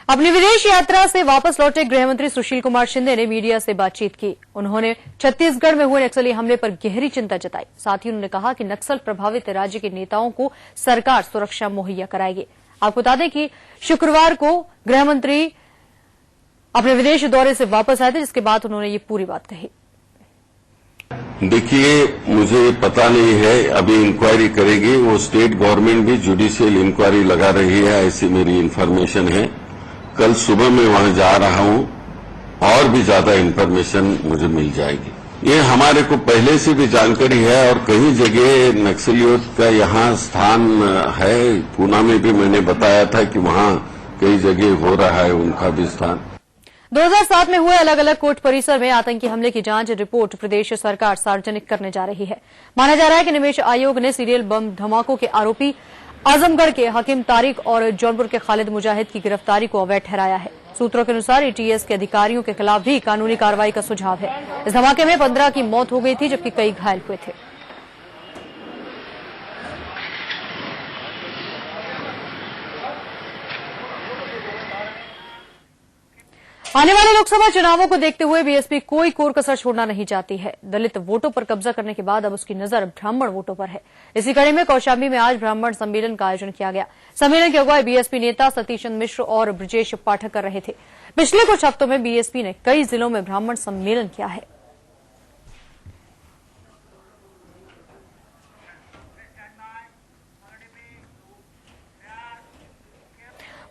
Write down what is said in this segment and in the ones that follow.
अपनी विदेश यात्रा से वापस लौटे गृहमंत्री सुशील कुमार शिंदे ने मीडिया से बातचीत की। उन्होंने छत्तीसगढ़ में हुए नक्सली हमले पर गहरी चिंता जताई। साथ ही उन्होंने कहा कि नक्सल प्रभावित राज्य के नेताओं को सरकार सुरक्षा मुहैया कराएगी। आपको बता दें कि शुक्रवार को गृहमंत्री अपने विदेश दौरे से वापस आए थे, जिसके बाद उन्होंने ये पूरी बात कही। देखिए, मुझे पता नहीं है, अभी इंक्वायरी करेगी वो। स्टेट गवर्नमेंट भी जुडिशियल इंक्वायरी लगा रही है, ऐसी मेरी इन्फॉर्मेशन है। कल सुबह मैं वहां जा रहा हूं, और भी ज्यादा इन्फॉर्मेशन मुझे मिल जाएगी। ये हमारे को पहले से भी जानकारी है और कई जगह नक्सलियों का यहां स्थान है। पूना में भी मैंने बताया था कि वहां कई जगह हो रहा है उनका भी स्थान। 2007 में हुए अलग अलग कोर्ट परिसर में आतंकी हमले की जांच रिपोर्ट प्रदेश सरकार सार्वजनिक करने जा रही है। माना जा रहा है कि निवेश आयोग ने सीरियल बम धमाकों के आरोपी आजमगढ़ के हकीम तारिक और जौनपुर के खालिद मुजाहिद की गिरफ्तारी को अवैध ठहराया है। सूत्रों के अनुसार एटीएस के अधिकारियों के खिलाफ भी कानूनी कार्रवाई का सुझाव है। इस धमाके में 15 की मौत हो गई थी, जबकि कई घायल हुए थे। आने वाले लोकसभा चुनावों को देखते हुए बीएसपी कोई कोर कसर छोड़ना नहीं चाहती है। दलित वोटों पर कब्जा करने के बाद अब उसकी नजर ब्राह्मण वोटों पर है। इसी कड़ी में कौशाम्बी में आज ब्राह्मण सम्मेलन का आयोजन किया गया। सम्मेलन की अगुवाई बीएसपी नेता सतीश चंद्र मिश्र और ब्रजेश पाठक कर रहे थे। पिछले कुछ हफ्तों में बीएसपी ने कई जिलों में ब्राह्मण सम्मेलन किया है।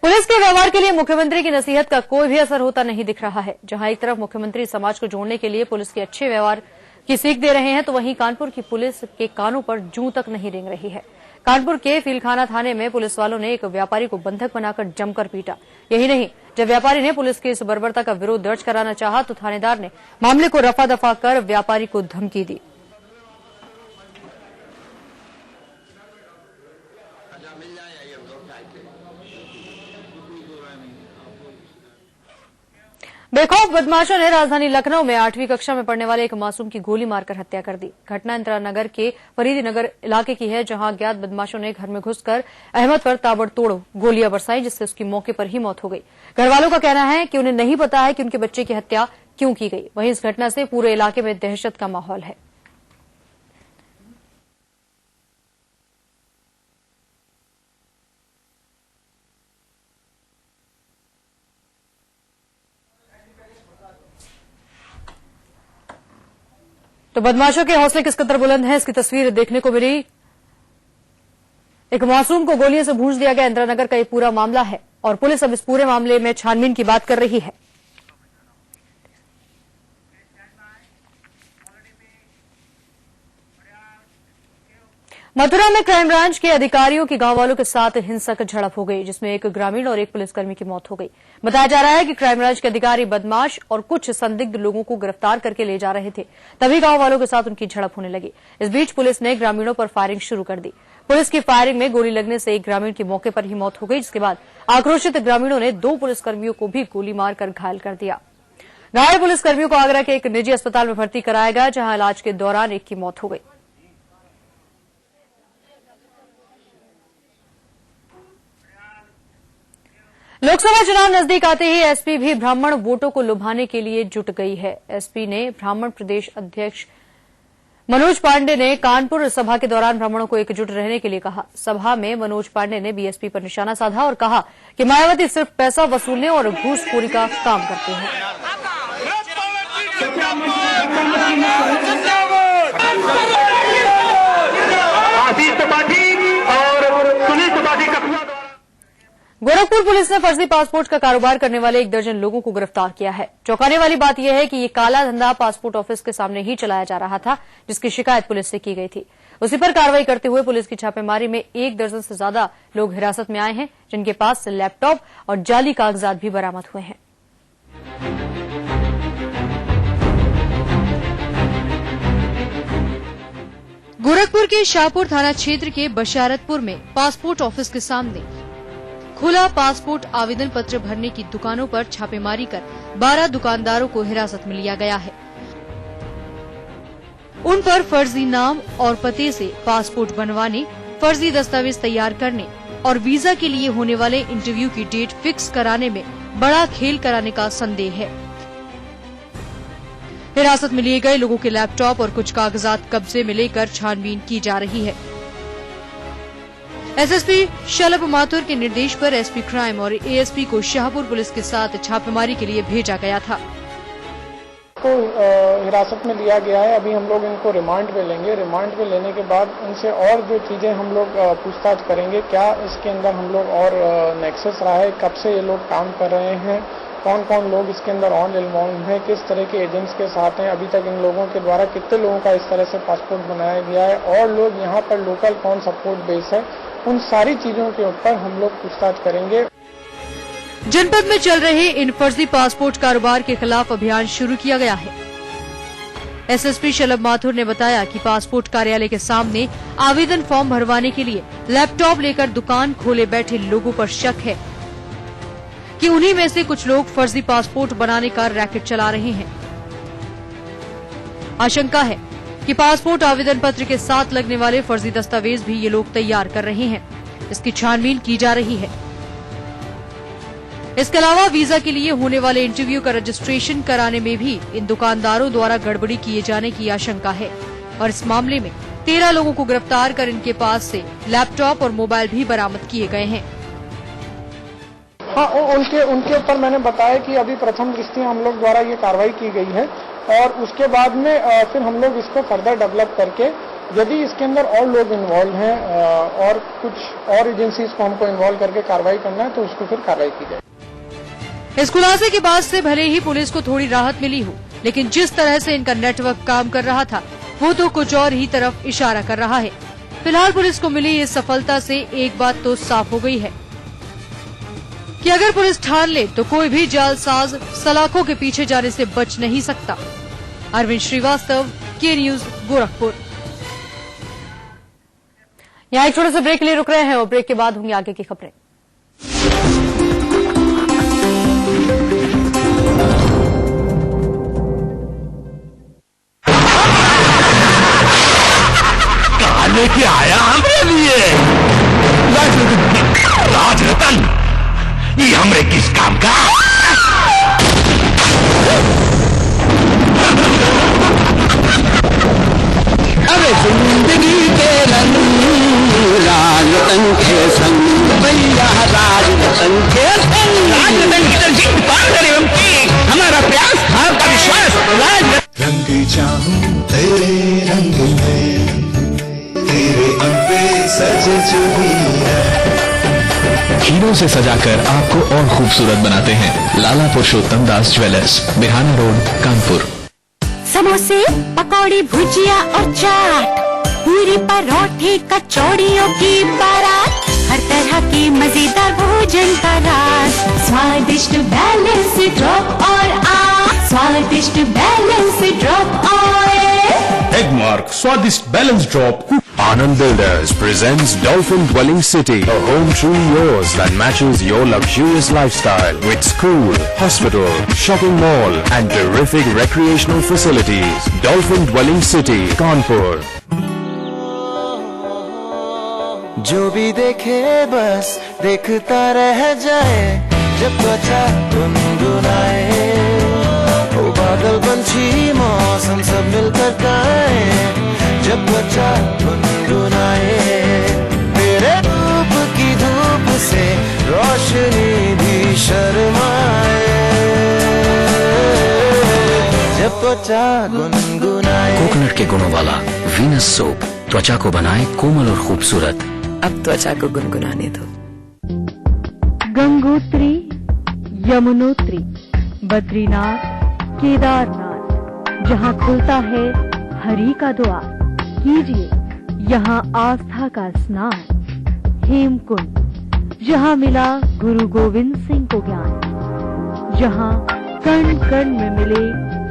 पुलिस के व्यवहार के लिए मुख्यमंत्री की नसीहत का कोई भी असर होता नहीं दिख रहा है। जहां एक तरफ मुख्यमंत्री समाज को जोड़ने के लिए पुलिस के अच्छे व्यवहार की सीख दे रहे हैं, तो वहीं कानपुर की पुलिस के कानों पर जूं तक नहीं रेंग रही है। कानपुर के फीलखाना थाने में पुलिस वालों ने एक व्यापारी को बंधक बनाकर जमकर पीटा। यही नहीं, जब व्यापारी ने पुलिस की इस बर्बरता का विरोध दर्ज कराना चाहा, तो थानेदार ने मामले को रफा दफा कर व्यापारी को धमकी दी। बेखौफ बदमाशों ने राजधानी लखनऊ में 8वीं कक्षा में पढ़ने वाले एक मासूम की गोली मारकर हत्या कर दी। घटना इंदिरा नगर के फरीदी नगर इलाके की है, जहां अज्ञात बदमाशों ने घर में घुसकर अहमद पर ताबड़तोड़ गोलियां बरसाई, जिससे उसकी मौके पर ही मौत हो गई। घर वालों का कहना है कि उन्हें नहीं पता है कि उनके बच्चे की हत्या क्यों की गई। वहीं इस घटना से पूरे इलाके में दहशत का माहौल है। तो बदमाशों के हौसले किस कदर बुलंद हैं, इसकी तस्वीर देखने को मिली। एक मासूम को गोलियों से भूंज दिया गया। इंदिरा नगर का ये पूरा मामला है और पुलिस अब इस पूरे मामले में छानबीन की बात कर रही है। मथुरा में क्राइम ब्रांच के अधिकारियों की गांव वालों के साथ हिंसक झड़प हो गई, जिसमें एक ग्रामीण और एक पुलिसकर्मी की मौत हो गई। बताया जा रहा है कि क्राइम ब्रांच के अधिकारी बदमाश और कुछ संदिग्ध लोगों को गिरफ्तार करके ले जा रहे थे, तभी गांव वालों के साथ उनकी झड़प होने लगी। इस बीच पुलिस ने ग्रामीणों पर फायरिंग शुरू कर दी। पुलिस की फायरिंग में गोली लगने से एक ग्रामीण की मौके पर ही मौत हो गई, जिसके बाद आक्रोशित ग्रामीणों ने 2 पुलिसकर्मियों को भी गोली मारकर घायल कर दिया। घायल पुलिसकर्मियों को आगरा के एक निजी अस्पताल में भर्ती कराया गया, जहां इलाज के दौरान एक की मौत हो गई। लोकसभा चुनाव नजदीक आते ही एसपी भी ब्राह्मण वोटों को लुभाने के लिए जुट गई है। एसपी ने ब्राह्मण प्रदेश अध्यक्ष मनोज पांडे ने कानपुर सभा के दौरान ब्राह्मणों को एकजुट रहने के लिए कहा। सभा में मनोज पांडे ने बीएसपी पर निशाना साधा और कहा कि मायावती सिर्फ पैसा वसूलने और घूसखोरी का काम करते हैं। गोरखपुर पुलिस ने फर्जी पासपोर्ट का कारोबार करने वाले 1 दर्जन लोगों को गिरफ्तार किया है। चौंकाने वाली बात यह है कि ये काला धंधा पासपोर्ट ऑफिस के सामने ही चलाया जा रहा था, जिसकी शिकायत पुलिस से की गई थी। उसी पर कार्रवाई करते हुए पुलिस की छापेमारी में 1 दर्जन से ज्यादा लोग हिरासत में आए हैं, जिनके पास से लैपटॉप और जाली कागजात भी बरामद हुए हैं। गोरखपुर के शाहपुर थाना क्षेत्र के बशारतपुर में पासपोर्ट ऑफिस के सामने खुला पासपोर्ट आवेदन पत्र भरने की दुकानों पर छापेमारी कर 12 दुकानदारों को हिरासत में लिया गया है। उन पर फर्जी नाम और पते से पासपोर्ट बनवाने, फर्जी दस्तावेज तैयार करने और वीजा के लिए होने वाले इंटरव्यू की डेट फिक्स कराने में बड़ा खेल कराने का संदेह है। हिरासत में लिए गए लोगों के लैपटॉप और कुछ कागजात कब्जे में लेकर छानबीन की जा रही है। एसएसपी शलभ माथुर के निर्देश पर एसपी क्राइम और एएसपी को शाहपुर पुलिस के साथ छापेमारी के लिए भेजा गया था। को हिरासत में लिया गया है। अभी हम लोग इनको रिमांड पे लेंगे। रिमांड पे लेने के बाद इनसे और जो चीजें हम लोग पूछताछ करेंगे, क्या इसके अंदर हम लोग और नेक्सस रहा है, कब से ये लोग काम कर रहे हैं, कौन कौन लोग इसके अंदर ऑन इन्वॉल्व हैं, किस तरह के एजेंट्स के साथ हैं, अभी तक इन लोगों के द्वारा कितने लोगों का इस तरह से पासपोर्ट बनाया गया है और लोग यहाँ पर लोकल कौन सपोर्ट बेस है, उन सारी चीजों के ऊपर हम लोग पूछताछ करेंगे। जनपद में चल रहे इन फर्जी पासपोर्ट कारोबार के खिलाफ अभियान शुरू किया गया है। एसएसपी शलभ माथुर ने बताया कि पासपोर्ट कार्यालय के सामने आवेदन फॉर्म भरवाने के लिए लैपटॉप लेकर दुकान खोले बैठे लोगों पर शक है कि उन्हीं में से कुछ लोग फर्जी पासपोर्ट बनाने का रैकेट चला रहे हैं। आशंका है कि पासपोर्ट आवेदन पत्र के साथ लगने वाले फर्जी दस्तावेज भी ये लोग तैयार कर रहे हैं। इसकी छानबीन की जा रही है। इसके अलावा वीजा के लिए होने वाले इंटरव्यू का रजिस्ट्रेशन कराने में भी इन दुकानदारों द्वारा गड़बड़ी किए जाने की आशंका है और इस मामले में 13 लोगों को गिरफ्तार कर इनके पास से लैपटॉप और मोबाइल भी बरामद किए गए हैं। हाँ, उनके ऊपर मैंने बताया कि अभी प्रथम दृष्टया हम लोग द्वारा ये कार्रवाई की गई है और उसके बाद में फिर हम लोग इसको फर्दर डेवलप करके यदि इसके अंदर और लोग इन्वॉल्व हैं और कुछ और एजेंसीज को हमको इन्वॉल्व करके कार्रवाई करना है तो उसको फिर कार्रवाई की जाए। इस खुलासे के बाद से भले ही पुलिस को थोड़ी राहत मिली हो, लेकिन जिस तरह से इनका नेटवर्क काम कर रहा था वो तो कुछ और ही तरफ इशारा कर रहा है। फिलहाल पुलिस को मिली इस सफलता से एक बात तो साफ हो गई है कि अगर पुलिस ठान ले तो कोई भी जालसाज सलाखों के पीछे जाने से बच नहीं सकता। अरविंद श्रीवास्तव, के न्यूज, गोरखपुर। यहाँ एक छोटे से ब्रेक के लिए रुक रहे हैं और ब्रेक के बाद होंगी आगे की खबरें। लेके आया हमरे लिए राजरतन, ये हमरे किस काम का? अरे जिंदगी के रंग राजरतन के संग, भैया राजरतन के संग, राजरतन की तरजीह पार करे हमकी, हमारा प्यास आपका विश्वास रंग चाहूं तेरे रंग में, तेरे अंबे सज चुकी है। हीरों से सजाकर आपको और खूबसूरत बनाते हैं लाला पुरुषोत्तम दास ज्वेलर्स, बिहाना रोड, कानपुर। समोसे, पकौड़ी, भुजिया और चाट, पूरी परोठे, कचौड़ियों की बारात, हर तरह के मजेदार भोजन का राज, स्वादिष्ट बैलेंस ड्रॉप और स्वादिष्ट बैलेंस ड्रॉप ऑयल, एगमार्क स्वादिष्ट balance drop. Anand Builders presents Dolphin Dwelling City, a home truly yours that matches your luxurious lifestyle with school, hospital, shopping mall and terrific recreational facilities. Dolphin Dwelling City, Kanpur. जो भी देखे बस देखता रह जाए, जब त्वचा गुनगुनाए, ओ बादल पंछी मौसम सब मिलकर गाए, जब त्वचा गुनगुनाए, तेरे रूप की धूप से रोशनी भी शर्माए, जब त्वचा गुनगुनाए। कोकोनट के गुणों वाला वीनस सोप त्वचा को बनाए कोमल और खूबसूरत। अब त्वचा को गुनगुनाने दो। गंगोत्री, यमुनोत्री, बद्रीनाथ, केदारनाथ, जहाँ खुलता है हरि का द्वार, कीजिए यहाँ आस्था का स्नान। हेमकुंड, जहाँ मिला गुरु गोविंद सिंह को ज्ञान, जहाँ कण कण में मिले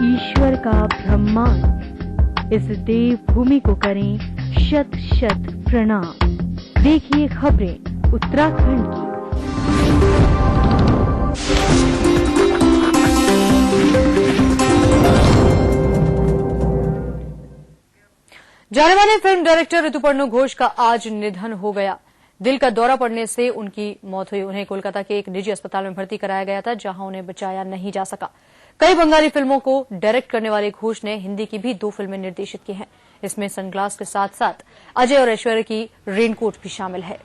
ईश्वर का ब्रह्मांड। इस देव भूमि को करें शत शत प्रणाम। देखिए खबरें उत्तराखंड की। जाने माने फिल्म डायरेक्टर ऋतुपर्णो घोष का आज निधन हो गया। दिल का दौरा पड़ने से उनकी मौत हुई। उन्हें कोलकाता के एक निजी अस्पताल में भर्ती कराया गया था, जहां उन्हें बचाया नहीं जा सका। कई बंगाली फिल्मों को डायरेक्ट करने वाले घोष ने हिंदी की भी 2 फिल्में निर्देशित की हैं। इसमें सनग्लास के साथ साथ अजय और ऐश्वर्या की रेनकोट भी शामिल है।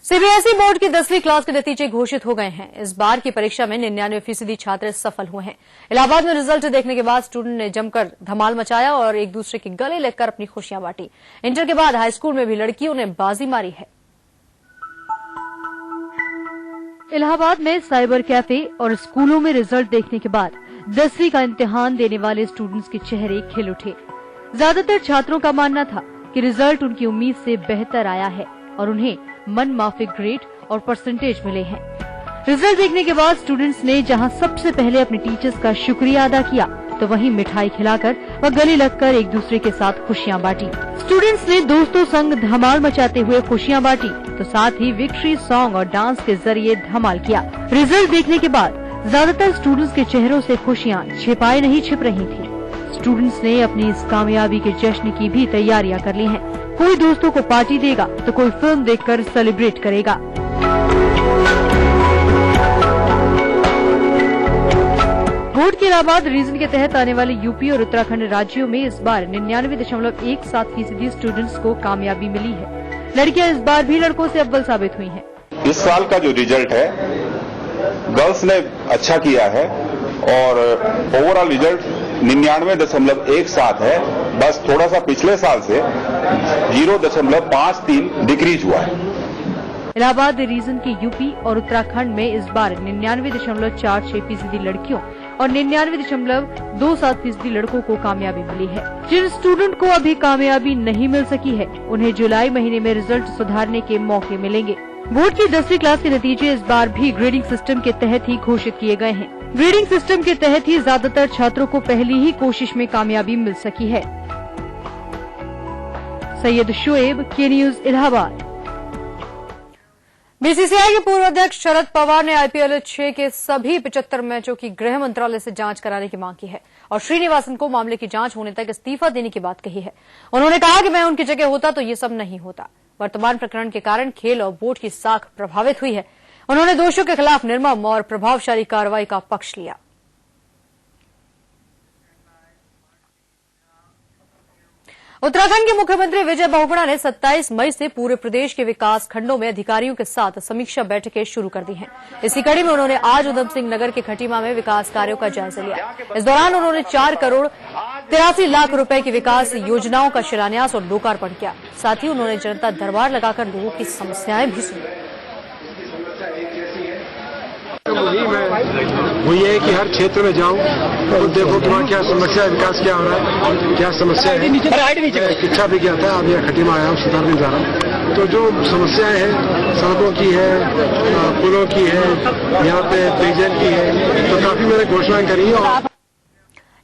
सीबीएसई बोर्ड की 10वीं क्लास के नतीजे घोषित हो गए हैं। इस बार की परीक्षा में 99% छात्र सफल हुए हैं। इलाहाबाद में रिजल्ट देखने के बाद स्टूडेंट ने जमकर धमाल मचाया और एक दूसरे के गले लगकर अपनी खुशियां बांटी। इंटर के बाद हाईस्कूल में भी लड़कियों ने बाजी मारी है। इलाहाबाद में साइबर कैफे और स्कूलों में रिजल्ट देखने के बाद 10वीं का इम्तिहान देने वाले स्टूडेंट्स के चेहरे खिल उठे। ज्यादातर छात्रों का मानना था कि रिजल्ट उनकी उम्मीद से बेहतर आया है और उन्हें मन माफिक ग्रेड और परसेंटेज मिले हैं। रिजल्ट देखने के बाद स्टूडेंट्स ने जहां सबसे पहले अपने टीचर्स का शुक्रिया अदा किया, तो वहीं मिठाई खिलाकर व गले लगकर एक दूसरे के साथ खुशियां बांटी। स्टूडेंट्स ने दोस्तों संग धमाल मचाते हुए खुशियां बांटी, तो साथ ही विक्ट्री सॉन्ग और डांस के जरिए धमाल किया। रिजल्ट देखने के बाद ज्यादातर स्टूडेंट्स के चेहरों से खुशियां छिपाए नहीं छिप रही थी। स्टूडेंट्स ने अपनी इस कामयाबी के जश्न की भी तैयारियां कर ली हैं। कोई दोस्तों को पार्टी देगा तो कोई फिल्म देखकर सेलिब्रेट करेगा। बोर्ड के इलाहाबाद रीजन के तहत आने वाले यूपी और उत्तराखंड राज्यों में इस बार 99.17% स्टूडेंट्स को कामयाबी मिली है। लड़कियां इस बार भी लड़कों से अव्वल साबित हुई हैं। इस साल का जो रिजल्ट है, गर्ल्स ने अच्छा किया है और ओवरऑल रिजल्ट 99.17 है। बस थोड़ा सा पिछले साल से 0.53 डिक्रीज हुआ है। इलाहाबाद रीजन के यूपी और उत्तराखंड में इस बार 99.46% लड़कियों और 99.27% लड़कों को कामयाबी मिली है। जिन स्टूडेंट को अभी कामयाबी नहीं मिल सकी है, उन्हें जुलाई महीने में रिजल्ट सुधारने के मौके मिलेंगे। बोर्ड की 10वीं क्लास के नतीजे इस बार भी ग्रेडिंग सिस्टम के तहत ही घोषित किए गए हैं। ग्रेडिंग सिस्टम के तहत ही ज्यादातर छात्रों को पहली ही कोशिश में कामयाबी मिल सकी है। सैयद शोएब, के न्यूज, इलाहाबाद। बीसीसीआई के पूर्व अध्यक्ष शरद पवार ने आईपीएल 6 के सभी 75 मैचों की गृह मंत्रालय से जांच कराने की मांग की है और श्रीनिवासन को मामले की जांच होने तक इस्तीफा देने की बात कही है। उन्होंने कहा कि मैं उनकी जगह होता तो ये सब नहीं होता। वर्तमान प्रकरण के कारण खेल और बोर्ड की साख प्रभावित हुई है। उन्होंने दोषियों के खिलाफ निर्मम और प्रभावशाली कार्रवाई का पक्ष लिया। उत्तराखंड के मुख्यमंत्री विजय बहुगुणा ने 27 मई से पूरे प्रदेश के विकास खंडों में अधिकारियों के साथ समीक्षा बैठकें शुरू कर दी हैं। इसी कड़ी में उन्होंने आज उधम सिंह नगर के खटीमा में विकास कार्यों का जायजा लिया। इस दौरान उन्होंने 4 करोड़ 83 लाख रुपए की विकास योजनाओं का शिलान्यास और लोकार्पण किया। साथ ही उन्होंने जनता दरबार लगाकर लोगों की समस्याएं भी सुनी। वो ये है कि हर क्षेत्र में जाऊं तो देखो कि वहाँ क्या समस्या है, विकास क्या हो रहा है, क्या समस्या है। शिक्षा भी क्या था, अब यहाँ खटीमा आया हूँ, सुधारने जा रहा हूँ। तो जो समस्याएं हैं, सड़कों की है, पुलों की है, यहाँ पे पेयजल की है, तो काफी मैंने घोषणाएं करी है।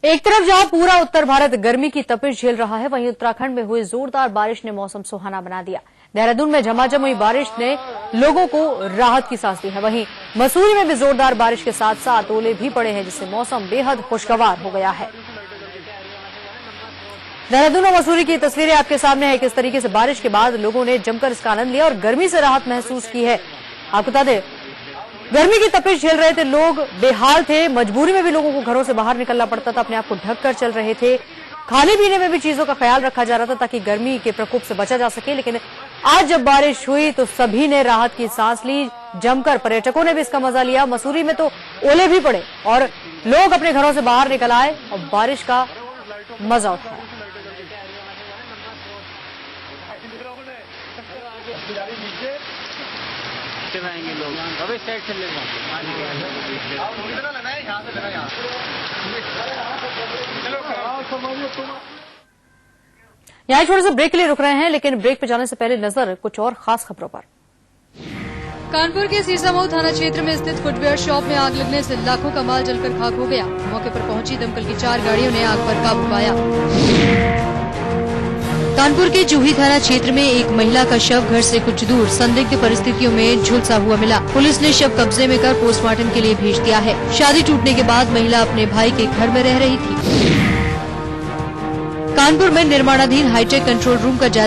एक तरफ जहां पूरा उत्तर भारत गर्मी की तपिश झेल रहा है, वहीं उत्तराखंड में हुई जोरदार बारिश ने मौसम सुहाना बना दिया। देहरादून में झमाझम हुई बारिश ने लोगों को राहत की सांस दी है। वहीं मसूरी में भी जोरदार बारिश के साथ साथ ओले भी पड़े हैं, जिससे मौसम बेहद खुशगवार हो गया है। देहरादून और मसूरी की तस्वीरें आपके सामने है। किस तरीके से बारिश के बाद लोगों ने जमकर इसका आनंद लिया और गर्मी से राहत महसूस की है। आपको बता दें, गर्मी की तपिश झेल रहे थे लोग, बेहाल थे। मजबूरी में भी लोगों को घरों से बाहर निकलना पड़ता था, अपने आप को ढक कर चल रहे थे। खाने पीने में भी चीजों का ख्याल रखा जा रहा था ताकि गर्मी के प्रकोप से बचा जा सके। लेकिन आज जब बारिश हुई तो सभी ने राहत की सांस ली, जमकर पर्यटकों ने भी इसका मजा लिया। मसूरी में तो ओले भी पड़े और लोग अपने घरों से बाहर निकल आए और बारिश का मजा उठाया। यहाँ छोटे से ब्रेक के लिए रुक रहे हैं, लेकिन ब्रेक पे जाने से पहले नजर कुछ और खास खबरों पर। कानपुर के सीसामऊ थाना क्षेत्र में स्थित फुटवेयर शॉप में आग लगने से लाखों का माल जलकर खाक हो गया। मौके पर पहुंची दमकल की 4 गाड़ियों ने आग पर काबू पाया। कानपुर के जूही थाना क्षेत्र में एक महिला का शव घर से कुछ दूर संदिग्ध परिस्थितियों में झुलसा हुआ मिला। पुलिस ने शव कब्जे में कर पोस्टमार्टम के लिए भेज दिया है। शादी टूटने के बाद महिला अपने भाई के घर में रह रही थी। कानपुर में निर्माणाधीन हाईटेक कंट्रोल रूम का जायजा